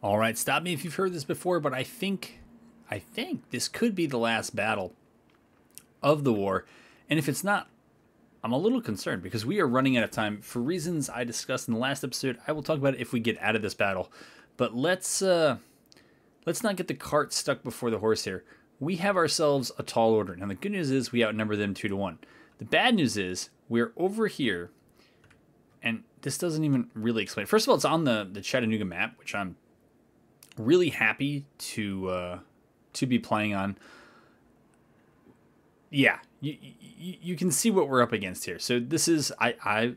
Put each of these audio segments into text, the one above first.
All right, stop me if you've heard this before, but I think this could be the last battle of the war. And if it's not, I'm a little concerned because we are running out of time for reasons I discussed in the last episode. I will talk about it if we get out of this battle. But let's not get the cart stuck before the horse here. We have ourselves a tall order. Now the good news is we outnumber them 2-1. The bad news is we're over here, and this doesn't even really explain. First of all, it's on the Chattanooga map, which I'm really happy to be playing on. Yeah, you can see what we're up against here. So this is I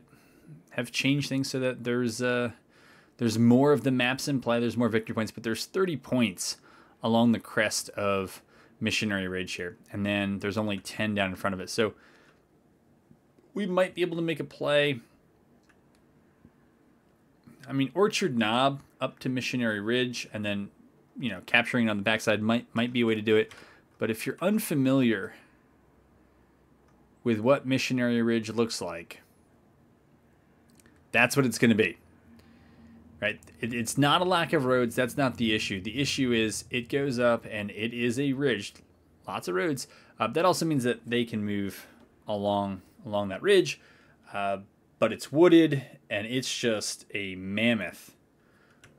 have changed things so that there's more of the maps in play. There's more victory points, but there's 30 points along the crest of Missionary Ridge here, and then there's only 10 down in front of it. So we might be able to make a play. I mean, Orchard Knob up to Missionary Ridge, and then, you know, capturing it on the backside might be a way to do it. But if you're unfamiliar with what Missionary Ridge looks like, that's what it's going to be. Right? It's not a lack of roads. That's not the issue. The issue is it goes up, and it is a ridge. Lots of roads. That also means that they can move along that ridge. But it's wooded, and it's just a mammoth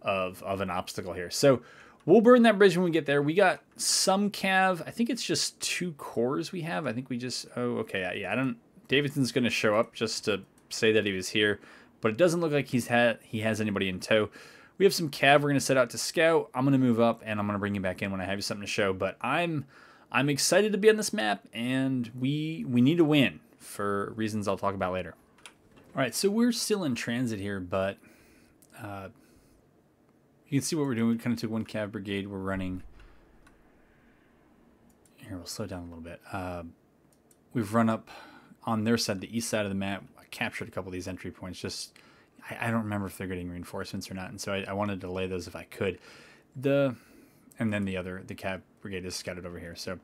of an obstacle here. So we'll burn that bridge when we get there. We got some cav. I think it's just 2 cores we have. I think we just... Oh, okay. Yeah, I don't... Davidson's going to show up just to say that he was here. But it doesn't look like he has anybody in tow. We have some cav we're going to set out to scout. I'm going to move up, and I'm going to bring you back in when I have you something to show. But I'm excited to be on this map, and we need to win for reasons I'll talk about later. All right, so we're still in transit here, but you can see what we're doing. We kind of took 1 cav brigade. We're running. Here, we'll slow down a little bit. We've run up on their side, the east side of the map. I captured a couple of these entry points. Just, I don't remember if they're getting reinforcements or not, and so I wanted to delay those if I could. And then the cav brigade is scattered over here. So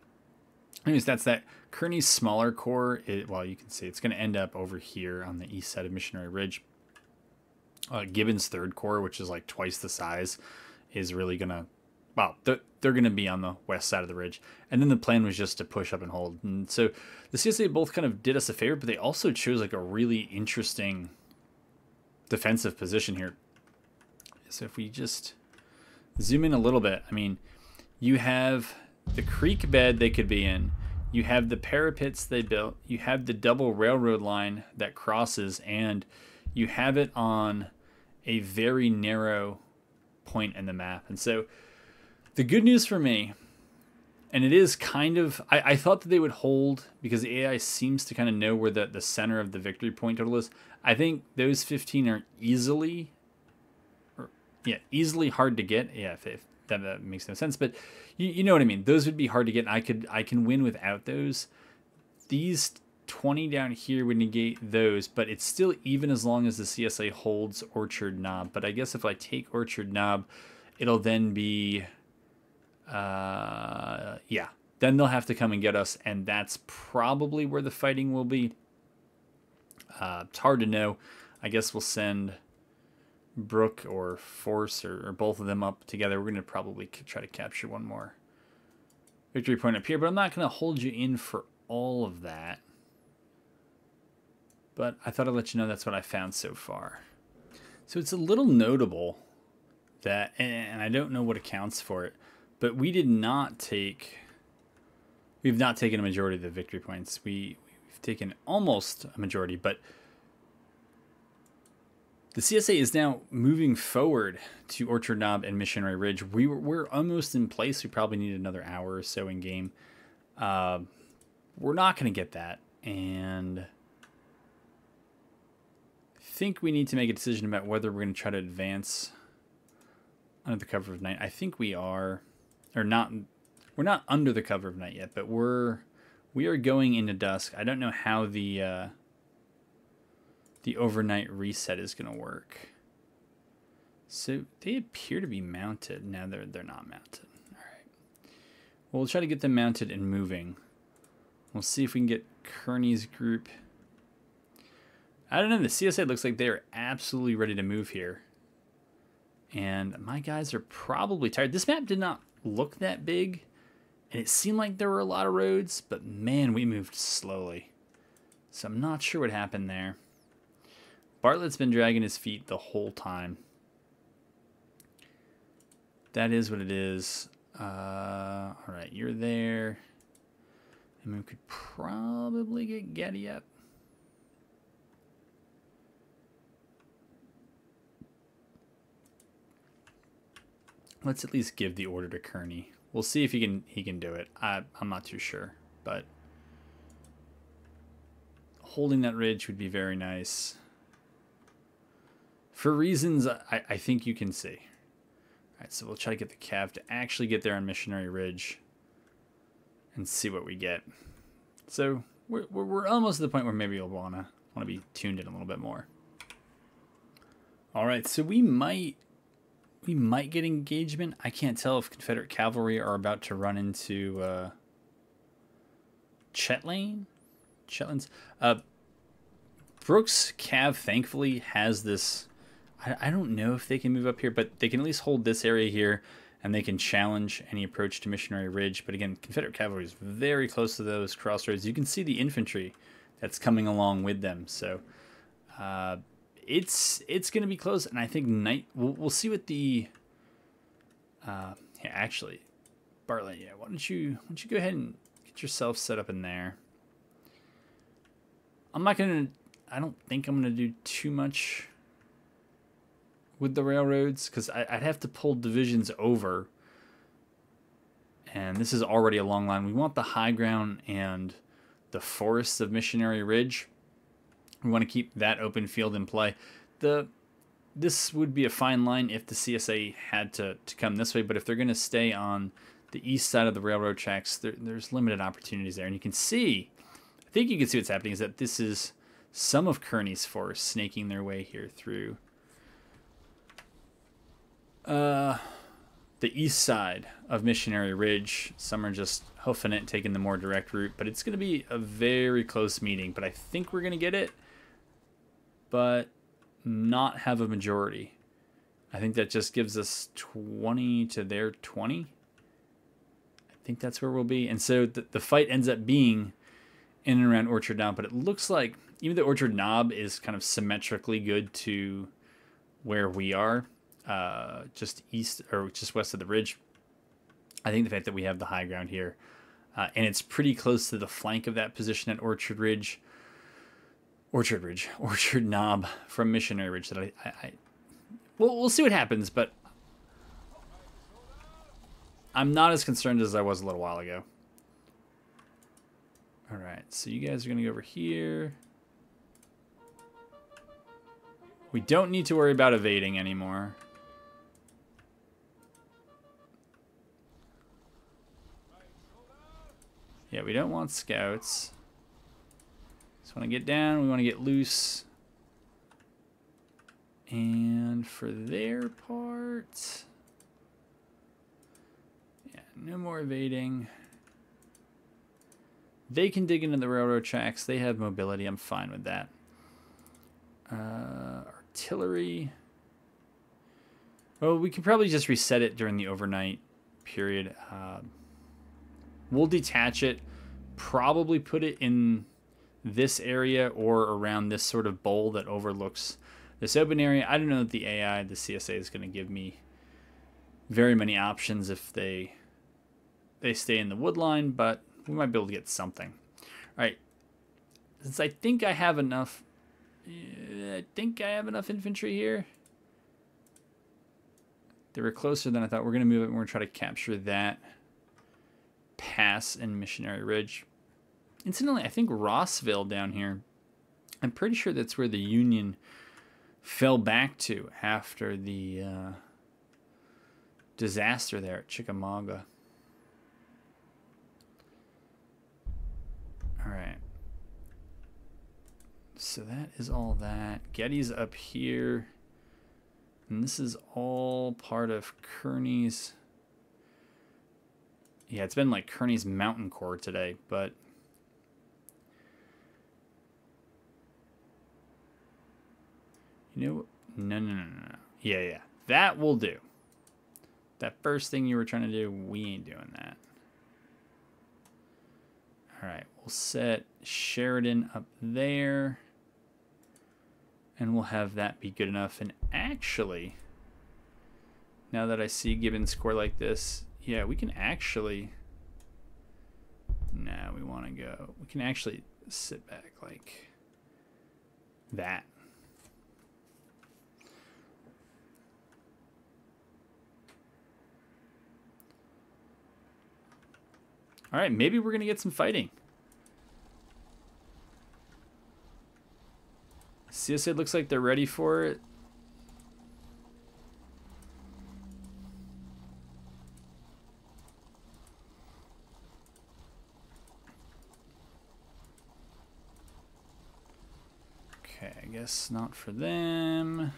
anyways, that's that. Kearney's smaller core, well, you can see it's going to end up over here on the east side of Missionary Ridge. Gibbon's 3rd Corps, which is like twice the size, is really going to... Well, they're going to be on the west side of the ridge. And then the plan was just to push up and hold. And so the CSA both kind of did us a favor, but they also chose like a really interesting defensive position here. So if we just zoom in a little bit, I mean, you have the creek bed they could be in. You have the parapets they built. You have the double railroad line that crosses, and you have it on a very narrow point in the map. And so the good news for me, and it is kind of, I thought that they would hold because the AI seems to kind of know where the center of the victory point total is. I think those 15 are easily hard to get. Yeah, if that makes no sense, but you know what I mean. Those would be hard to get. And I can win without those. These 20 down here would negate those, but it's still even as long as the CSA holds Orchard Knob. But I guess if I take Orchard Knob, it'll then be, yeah, then they'll have to come and get us, and that's probably where the fighting will be. It's hard to know. I guess we'll send Brooke or Force or both of them up together. We're going to probably try to capture one more victory point up here, but I'm not going to hold you in for all of that. But I thought I'd let you know that's what I found so far. So it's a little notable that, and I don't know what accounts for it, but we've not taken a majority of the victory points. We've taken almost a majority, but the CSA is now moving forward to Orchard Knob and Missionary Ridge. We're almost in place. We probably need another hour or so in game. We're not going to get that, and I think we need to make a decision about whether we're going to try to advance under the cover of night. I think we are, or not. We're not under the cover of night yet, but we are going into dusk. I don't know how the overnight reset is going to work. So they appear to be mounted. No, they're not mounted. All right. Well, we'll try to get them mounted and moving. We'll see if we can get Kearney's group. I don't know. The CSA looks like they are absolutely ready to move here. And my guys are probably tired. This map did not look that big, and it seemed like there were a lot of roads, but man, we moved slowly. So I'm not sure what happened there. Bartlett's been dragging his feet the whole time. That is what it is. All right, you're there. And we could probably get Getty up. Let's at least give the order to Kearney. We'll see if he can do it. I'm not too sure, but holding that ridge would be very nice. For reasons I think you can see. All right, so we'll try to get the Cav to actually get there on Missionary Ridge and see what we get. So we're almost to the point where maybe you'll wanna be tuned in a little bit more. All right, so we might get engagement. I can't tell if Confederate cavalry are about to run into Chetlane's. Brooks Cav thankfully has this. I don't know if they can move up here, but they can at least hold this area here, and they can challenge any approach to Missionary Ridge. But again, Confederate cavalry is very close to those crossroads. You can see the infantry that's coming along with them. So it's going to be close, and I think night. We'll see what the. Yeah, actually, Bartlett. Yeah, why don't you go ahead and get yourself set up in there. I don't think I'm gonna do too much with the railroads, because I'd have to pull divisions over. And this is already a long line. We want the high ground and the forests of Missionary Ridge. We want to keep that open field in play. This would be a fine line if the CSA had to come this way, but if they're going to stay on the east side of the railroad tracks, there's limited opportunities there. And you can see, I think you can see what's happening is that this is some of Kearney's force snaking their way here through the east side of Missionary Ridge. Some are just hoofing it, taking the more direct route, but it's going to be a very close meeting. But I think we're going to get it, but not have a majority. I think that just gives us 20 to their 20. I think that's where we'll be. And so the fight ends up being in and around Orchard Knob, but it looks like even though Orchard Knob is kind of symmetrically good to where we are, just east or just west of the ridge, I think the fact that we have the high ground here, and it's pretty close to the flank of that position at Orchard Knob from Missionary Ridge, that we'll see what happens, but I'm not as concerned as I was a little while ago. All right, so you guys are going to go over here. We don't need to worry about evading anymore. Yeah, we don't want scouts. Just want to get down. We want to get loose. And for their part, yeah, no more evading. They can dig into the railroad tracks. They have mobility. I'm fine with that. Artillery. Well, we can probably just reset it during the overnight period. We'll detach it, probably put it in this area or around this sort of bowl that overlooks this open area. I don't know that the AI, the CSA, is going to give me very many options if they stay in the wood line, but we might be able to get something. All right, since I think I have enough infantry here. They were closer than I thought. We're going to move it and we're going to try to capture that pass in Missionary Ridge. Incidentally, I think Rossville down here, I'm pretty sure that's where the Union fell back to after the disaster there at Chickamauga. All right. So that is all that. Getty's up here. And this is all part of Kearney's. Yeah, it's been like Kearney's Mountain Corps today, but you know, no. Yeah. that will do. That first thing you were trying to do, we ain't doing that. All right, we'll set Sheridan up there. And we'll have that be good enough. And actually, now that I see Gibbon score like this, yeah, we can actually... Nah, we want to go... We can actually sit back like that. All right, maybe we're going to get some fighting. CSA looks like they're ready for it. Okay, I guess not for them.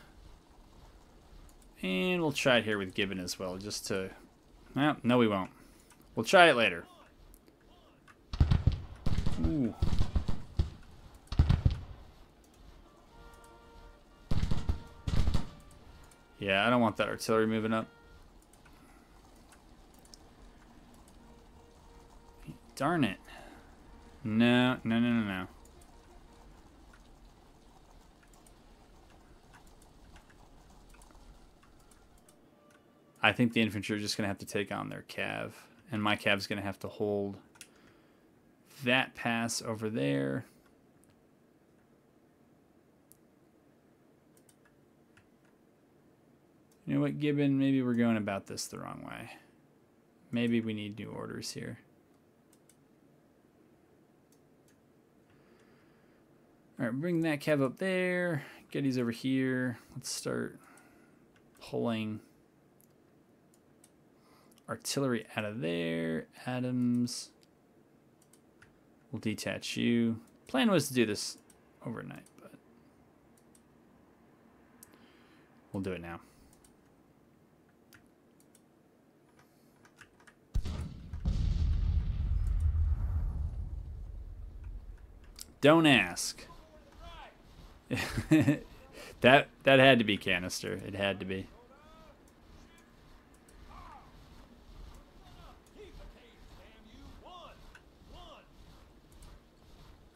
And we'll try it here with Gibbon as well, just to... Well, no, we won't. We'll try it later. Ooh. Yeah, I don't want that artillery moving up. Darn it. No, no, no, no, no. I think the infantry are just going to have to take on their cav. And my cav's going to have to hold that pass over there. You know what, Gibbon? Maybe we're going about this the wrong way. Maybe we need new orders here. All right, bring that cav up there. Getty's over here. Let's start pulling artillery out of there. Adams. We'll detach you. Plan was to do this overnight, but we'll do it now. Don't ask. that had to be canister. It had to be.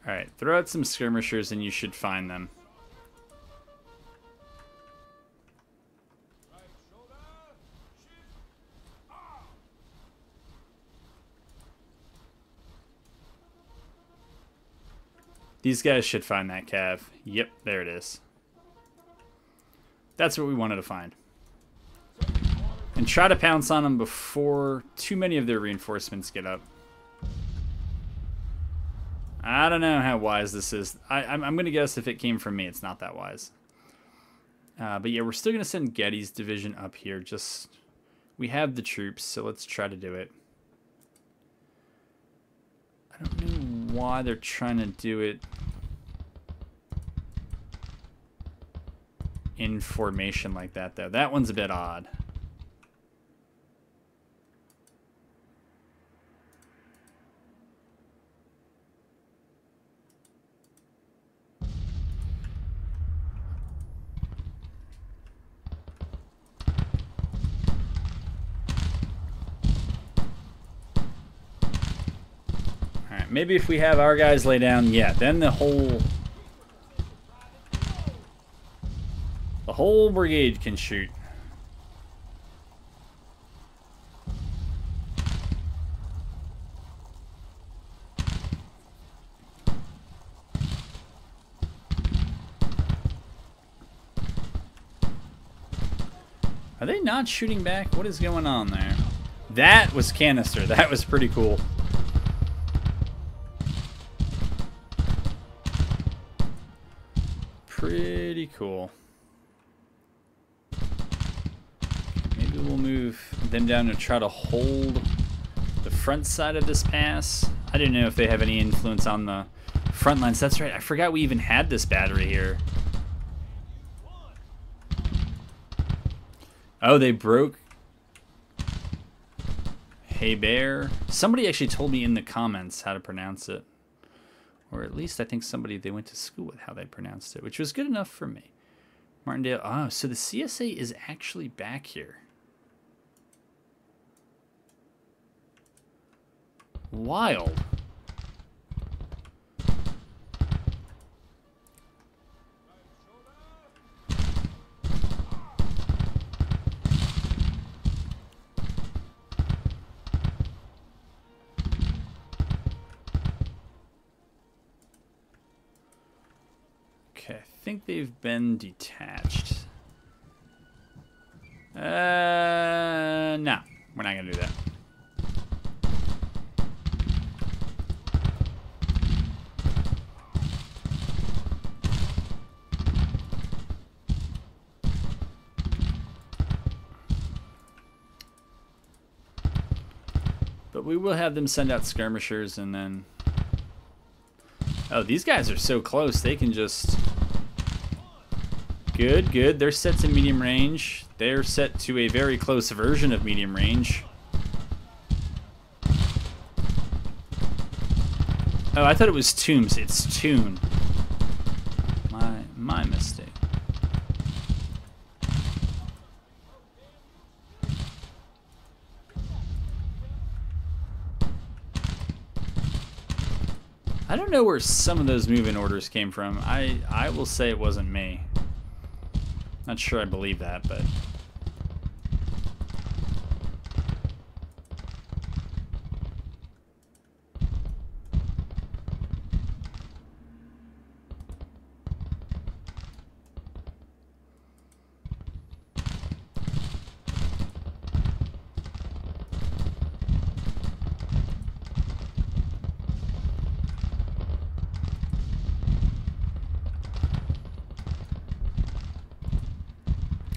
All right, throw out some skirmishers and you should find them. These guys should find that cav. Yep, there it is. That's what we wanted to find. And try to pounce on them before too many of their reinforcements get up. I don't know how wise this is. I'm going to guess if it came from me, it's not that wise. But yeah, we're still going to send Getty's division up here. Just, we have the troops, so let's try to do it. I don't know why they're trying to do it in formation like that, though. That one's a bit odd. Maybe if we have our guys lay down, yeah, then the whole brigade can shoot. Are they not shooting back? What is going on there? That was canister. That was pretty cool. Pretty cool. Maybe we'll move them down to try to hold the front side of this pass. I didn't know if they have any influence on the front lines. That's right. I forgot we even had this battery here. Oh, they broke. Hey Bear. Somebody actually told me in the comments how to pronounce it. Or at least I think somebody they went to school with how they pronounced it, which was good enough for me. Martindale. Oh, so the CSA is actually back here. Wild. Okay, I think they've been detached. No, we're not gonna do that. But we will have them send out skirmishers and then... Oh, these guys are so close, they can just... Good, good. They're set to medium range. They're set to a very close version of medium range. Oh, I thought it was Tombs. It's Toon. My mistake. I don't know where some of those move-in orders came from. I will say it wasn't me. Not sure I believe that, but...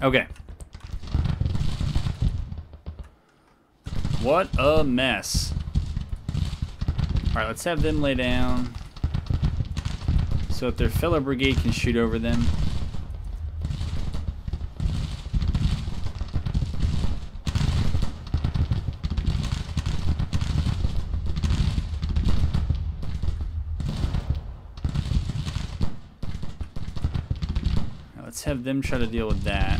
Okay. What a mess. Alright, let's have them lay down. So that their fellow brigade can shoot over them. Now let's have them try to deal with that.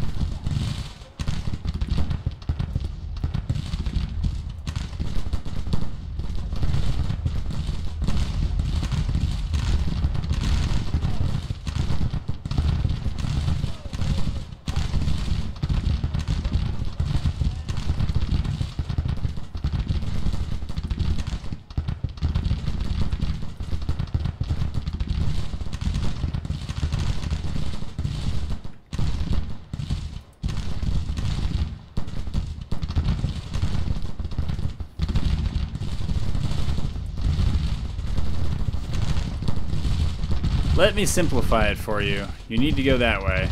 Let me simplify it for you. You need to go that way.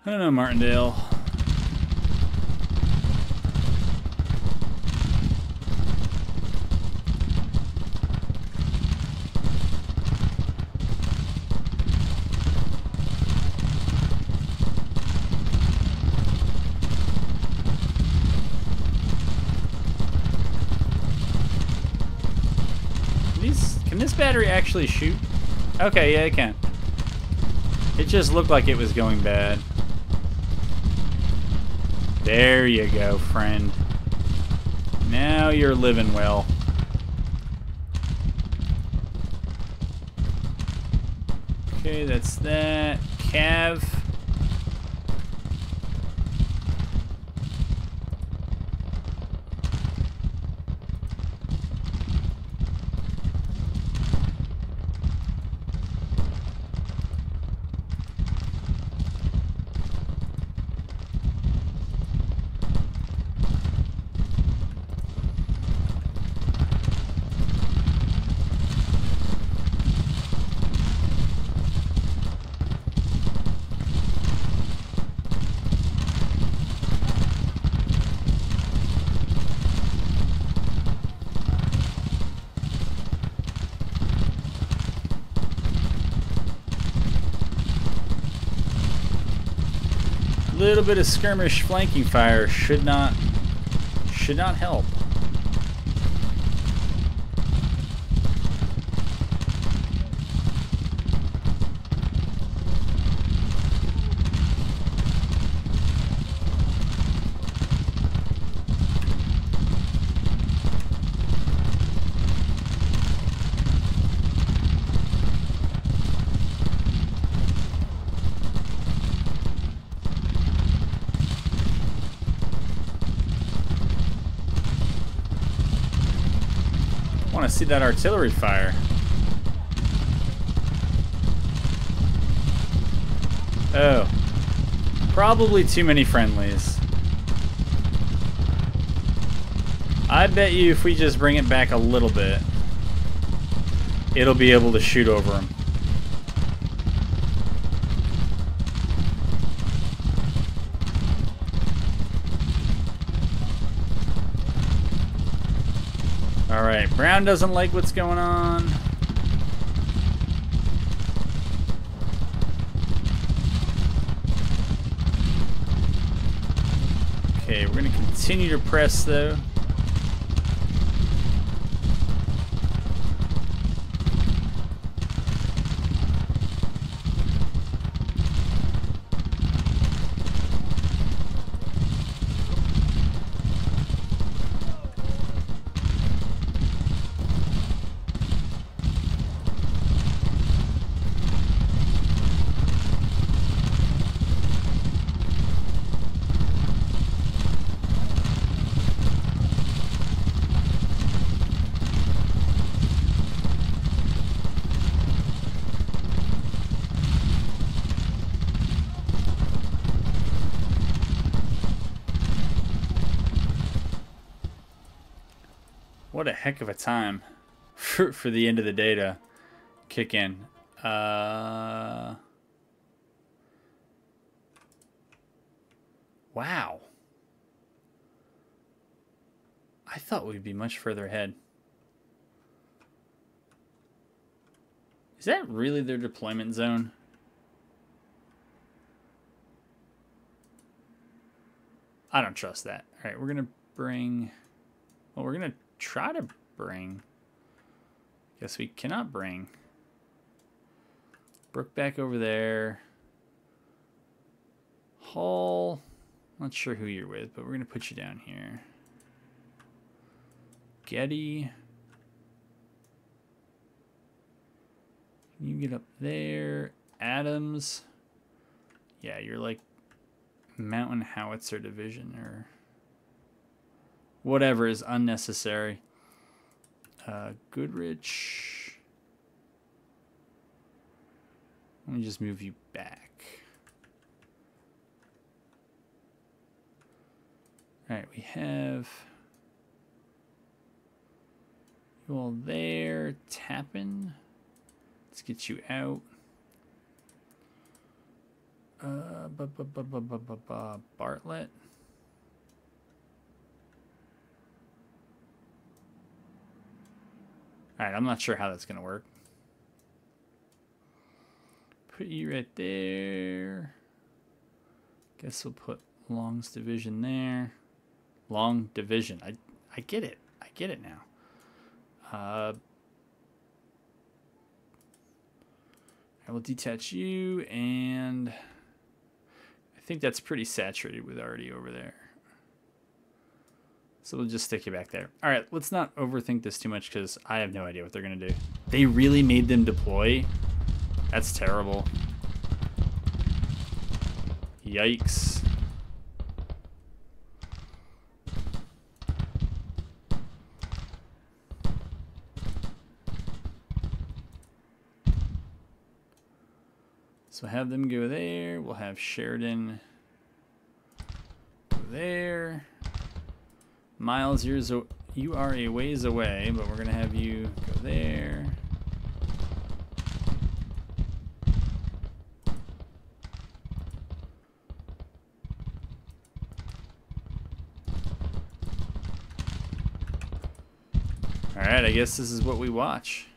I don't know, Martindale. Can this battery actually shoot? Okay, yeah, it can. It just looked like it was going bad. There you go, friend. Now you're living well. Okay, that's that. Cav. little bit of skirmish flanking fire should not help. I want to see that artillery fire. Oh, probably too many friendlies. I bet you if we just bring it back a little bit, it'll be able to shoot over them. Alright, Brown doesn't like what's going on. Okay, we're going to continue to press though. What a heck of a time for the end of the day to kick in. Wow. I thought we'd be much further ahead. Is that really their deployment zone? I don't trust that. All right, we're going to bring... Well, we're going to try to bring... Guess we cannot bring... Brook back over there. Hall... Not sure who you're with, but we're going to put you down here. Getty... You get up there. Adams. Yeah, you're like Mountain Howitzer Division or whatever is unnecessary. Goodrich. Let me just move you back. All right, we have you all there. Tappan. Let's get you out. Bartlett. Alright, I'm not sure how that's going to work. Put you right there. Guess we'll put Long's division there. Long division. I get it. I get it now. I will detach you, and I think that's pretty saturated with already over there. So we'll just stick you back there. All right, let's not overthink this too much because I have no idea what they're going to do. They really made them deploy? That's terrible. Yikes. So have them go there. We'll have Sheridan go there. Miles, you are a ways away, but we're going to have you go there. All right, I guess this is what we watch.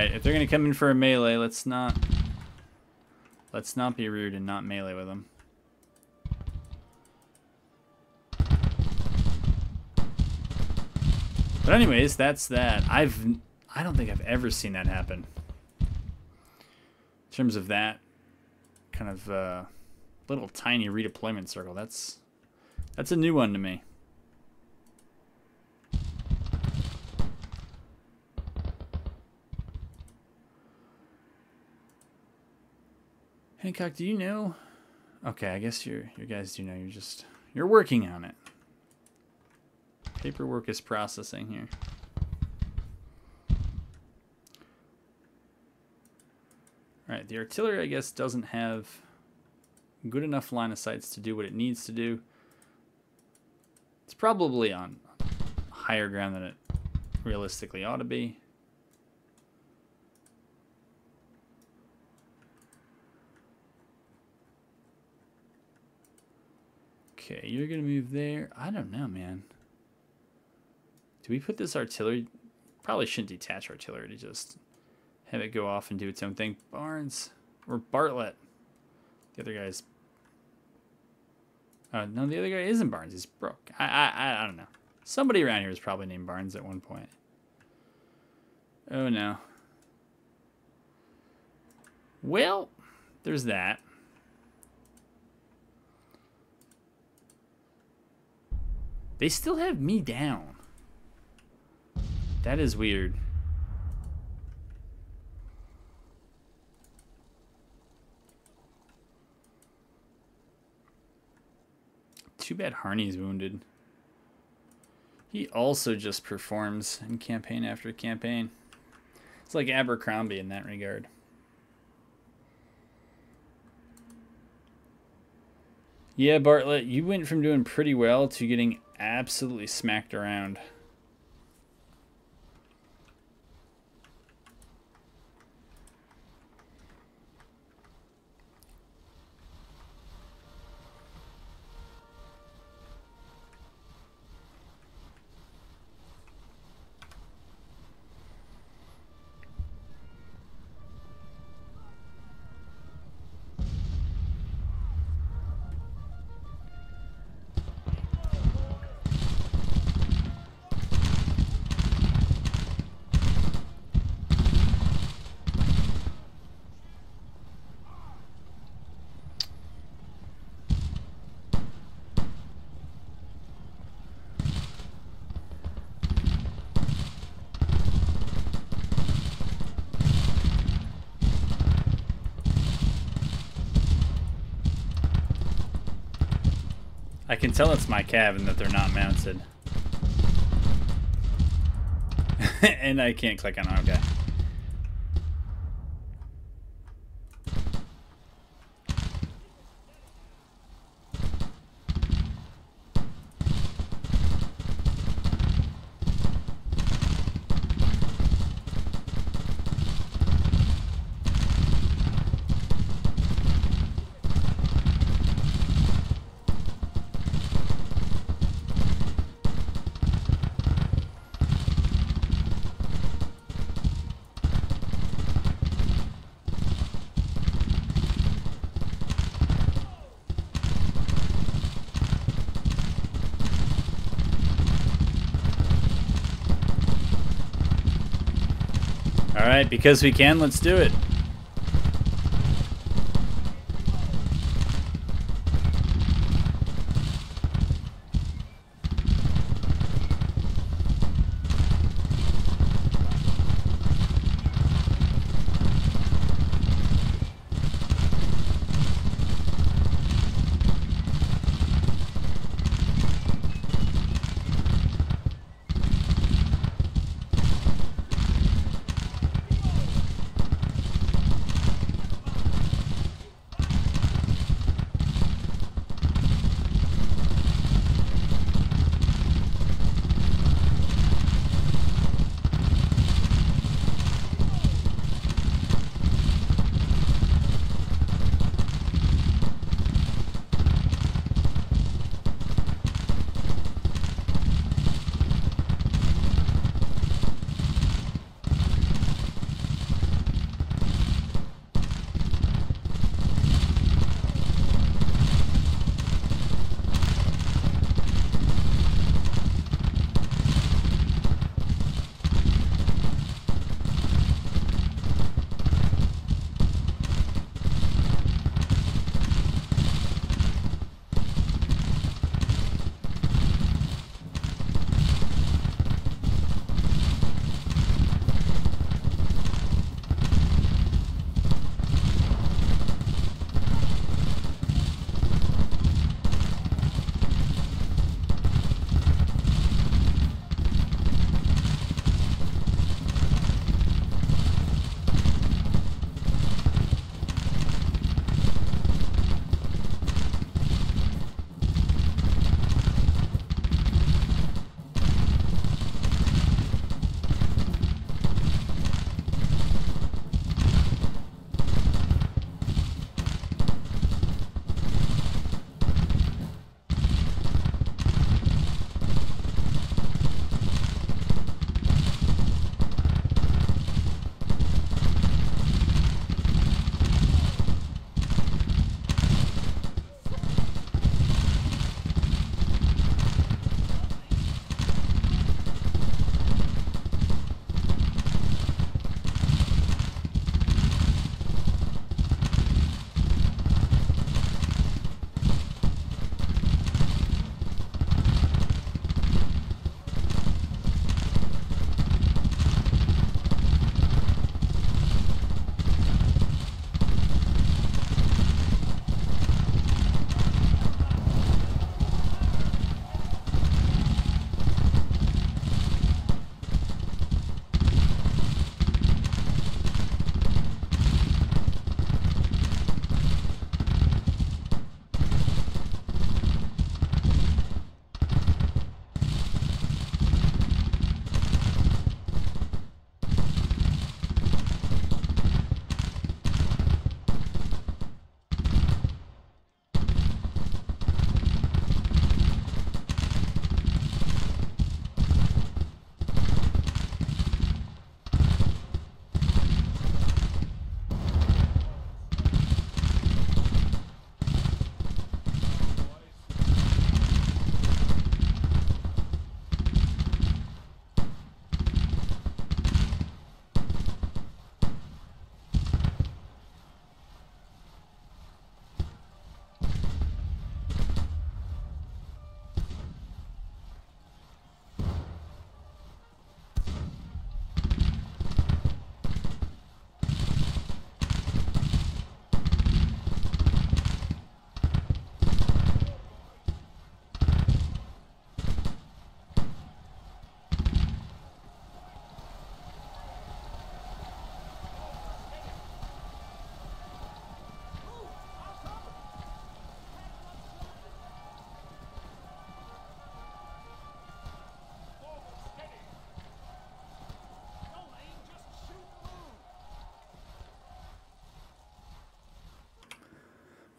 Alright, if they're gonna come in for a melee, let's not be rude and not melee with them. But anyways, that's that. I don't think I've ever seen that happen. In terms of that kind of little tiny redeployment circle, that's a new one to me. Hancock, do you know? Okay, I guess you guys do know. You're working on it. Paperwork is processing here. Alright, the artillery, I guess, doesn't have good enough line of sights to do what it needs to do. It's probably on higher ground than it realistically ought to be. Okay, you're going to move there. I don't know, man. Do we put this artillery? Probably shouldn't detach artillery to just have it go off and do its own thing. Barnes or Bartlett. The other guy's... no, the other guy isn't Barnes. He's Brooke. I don't know. Somebody around here was probably named Barnes at one point. Oh, no. Well, there's that. They still have me down. That is weird. Too bad Harney's wounded. He also just performs in campaign after campaign. It's like Abercrombie in that regard. Yeah, Bartlett, you went from doing pretty well to getting absolutely smacked around. I can tell it's my cav and that they're not mounted. And I can't click on it. Okay. Alright, because we can, let's do it.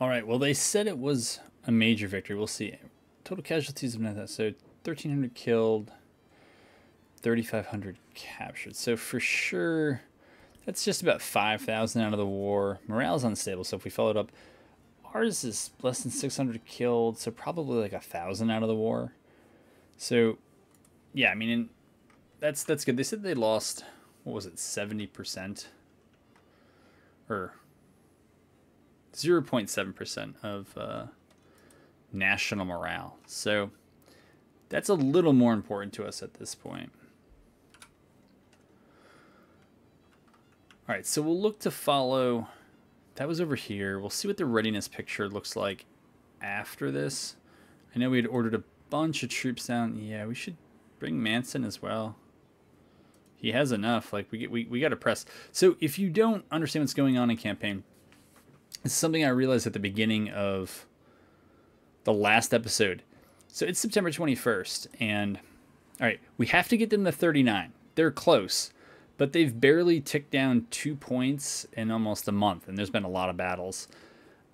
All right, well, they said it was a major victory. We'll see. Total casualties of that. So 1,300 killed, 3,500 captured. So for sure, that's just about 5,000 out of the war. Morale's unstable, so if we followed up, ours is less than 600 killed, so probably like 1,000 out of the war. So, yeah, I mean, that's good. They said they lost, what was it, 70%? Or 0.7% of national morale. So that's a little more important to us at this point. All right, so we'll look to follow. That was over here. We'll see what the readiness picture looks like after this. I know we had ordered a bunch of troops down. Yeah, we should bring Manson as well. He has enough. Like we got to press. So if you don't understand what's going on in campaign, it's something I realized at the beginning of the last episode. So it's September 21st, and all right, we have to get them to 39. They're close, but they've barely ticked down 2 points in almost a month, and there's been a lot of battles.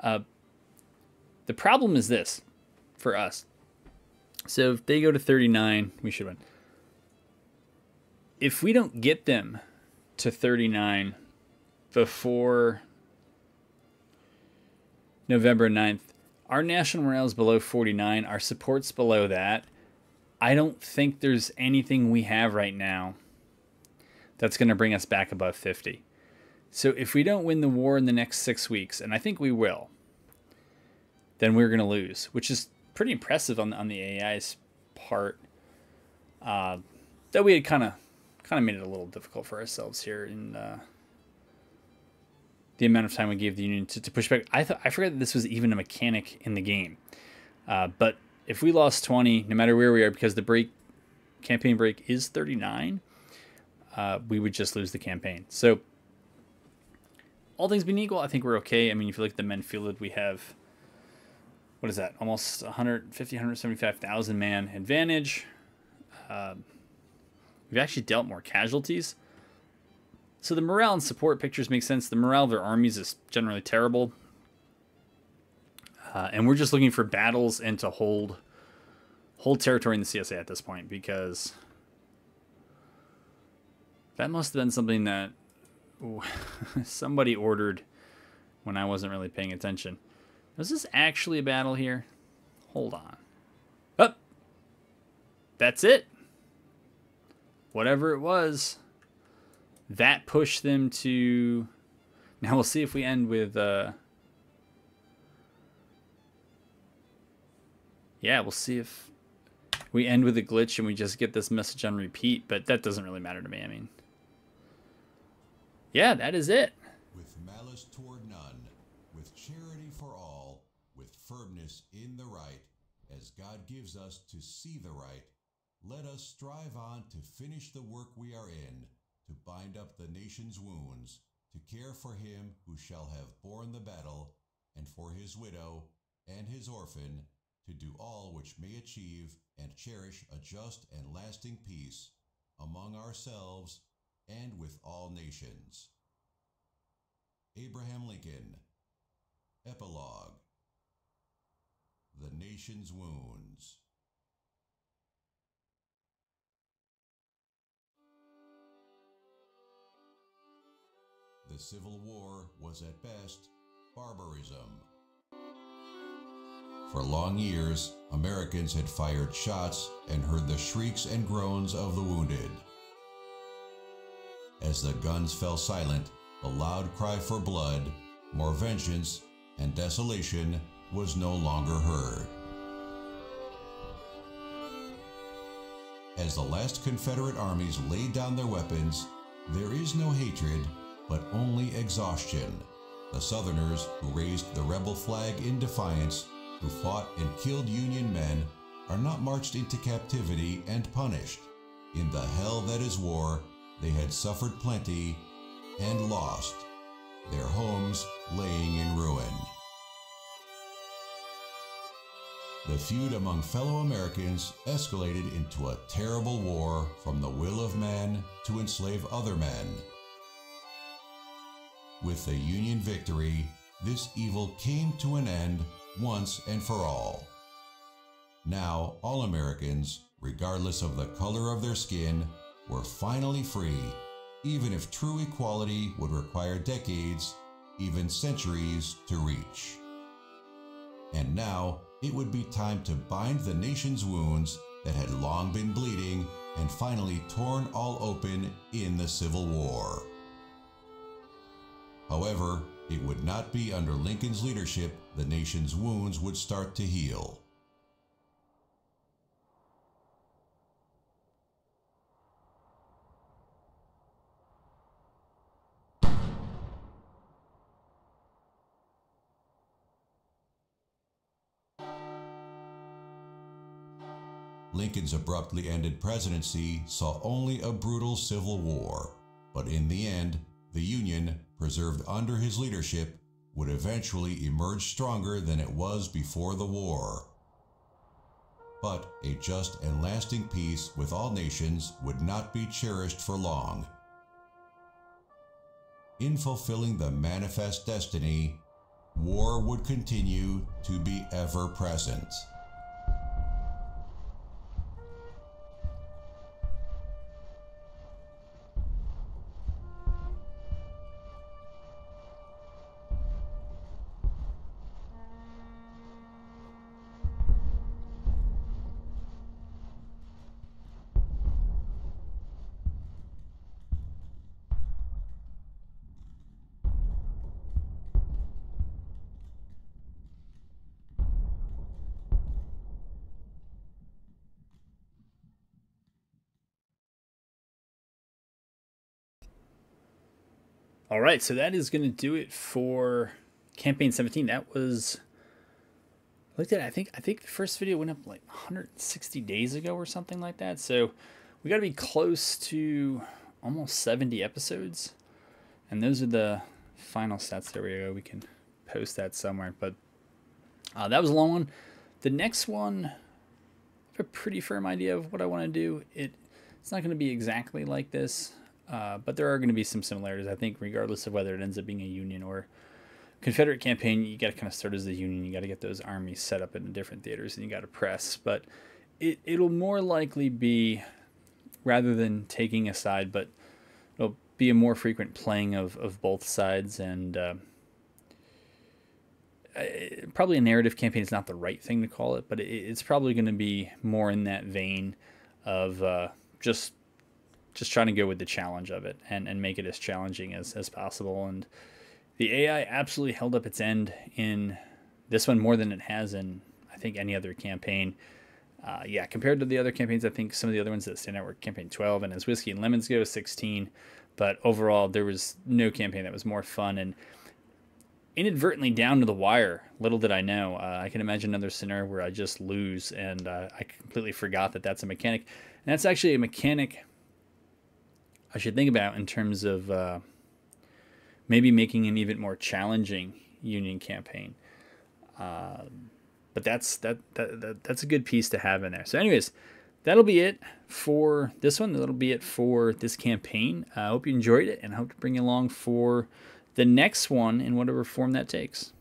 The problem is this for us. So if they go to 39, we should win. If we don't get them to 39 before November 9th, our national morale is below 49. Our support's below that. I don't think there's anything we have right now that's going to bring us back above 50. So if we don't win the war in the next 6 weeks, and I think we will, then we're going to lose, which is pretty impressive on the AI's part. That we had kind of made it a little difficult for ourselves here in the amount of time we gave the Union to push back. I forgot that this was even a mechanic in the game. But if we lost 20, no matter where we are, because the campaign break is 39, we would just lose the campaign. So all things being equal, I think we're okay. I mean, if you look at the men fielded, we have, what is that? Almost 150, 175,000 man advantage. We've actually dealt more casualties. So the morale and support pictures make sense. The morale of their armies is generally terrible. And we're just looking for battles and to hold territory in the CSA at this point, because that must have been something that somebody ordered when I wasn't really paying attention. Was this actually a battle here? Hold on. Oh, that's it. Whatever it was, that pushed them to... Now we'll see if we end with... Yeah, we'll see if we end with a glitch and we just get this message on repeat, but that doesn't really matter to me. I mean, yeah, that is it. With malice toward none, with charity for all, with firmness in the right, as God gives us to see the right, let us strive on to finish the work we are in, to bind up the nation's wounds, to care for him who shall have borne the battle, and for his widow and his orphan, to do all which may achieve and cherish a just and lasting peace among ourselves and with all nations. Abraham Lincoln. Epilogue. The nation's wounds. The Civil War was at best barbarism. For long years, Americans had fired shots and heard the shrieks and groans of the wounded. As the guns fell silent, the loud cry for blood, more vengeance, and desolation was no longer heard. As the last Confederate armies laid down their weapons, there is no hatred, but only exhaustion. The Southerners who raised the rebel flag in defiance, who fought and killed Union men, are not marched into captivity and punished. In the hell that is war, they had suffered plenty and lost, their homes laying in ruin. The feud among fellow Americans escalated into a terrible war from the will of man to enslave other men. With the Union victory, this evil came to an end once and for all. Now, all Americans, regardless of the color of their skin, were finally free, even if true equality would require decades, even centuries, to reach. And now, it would be time to bind the nation's wounds that had long been bleeding and finally torn all open in the Civil War. However, it would not be under Lincoln's leadership the nation's wounds would start to heal. Lincoln's abruptly ended presidency saw only a brutal civil war, but in the end, the Union, preserved under his leadership, would eventually emerge stronger than it was before the war. But a just and lasting peace with all nations would not be cherished for long. In fulfilling the manifest destiny, war would continue to be ever present. All right, so that is going to do it for campaign 17. That was, I looked at it, I think the first video went up like 160 days ago or something like that. So we got to be close to almost 70 episodes. And those are the final stats. There we go. We can post that somewhere. But that was a long one. The next one, I have a pretty firm idea of what I want to do. It's not going to be exactly like this. But there are going to be some similarities, I think, regardless of whether it ends up being a Union or Confederate campaign. You got to kind of start as the Union. You got to get those armies set up in different theaters, and you got to press. But it'll more likely be, rather than taking a side, but it'll be a more frequent playing of both sides. And probably a narrative campaign is not the right thing to call it, but it's probably going to be more in that vein of just trying to go with the challenge of it and make it as challenging as possible. And the AI absolutely held up its end in this one more than it has in, I think, any other campaign. Yeah, compared to the other campaigns, I think some of the other ones that stand out were campaign 12 and as Whiskey and Lemons go, 16. But overall, there was no campaign that was more fun and inadvertently down to the wire. Little did I know. I can imagine another scenario where I just lose and I completely forgot that that's a mechanic. And that's actually a mechanic I should think about in terms of maybe making an even more challenging Union campaign. But that's a good piece to have in there. So anyways, that'll be it for this one. That'll be it for this campaign. I hope you enjoyed it, and I hope to bring you along for the next one in whatever form that takes.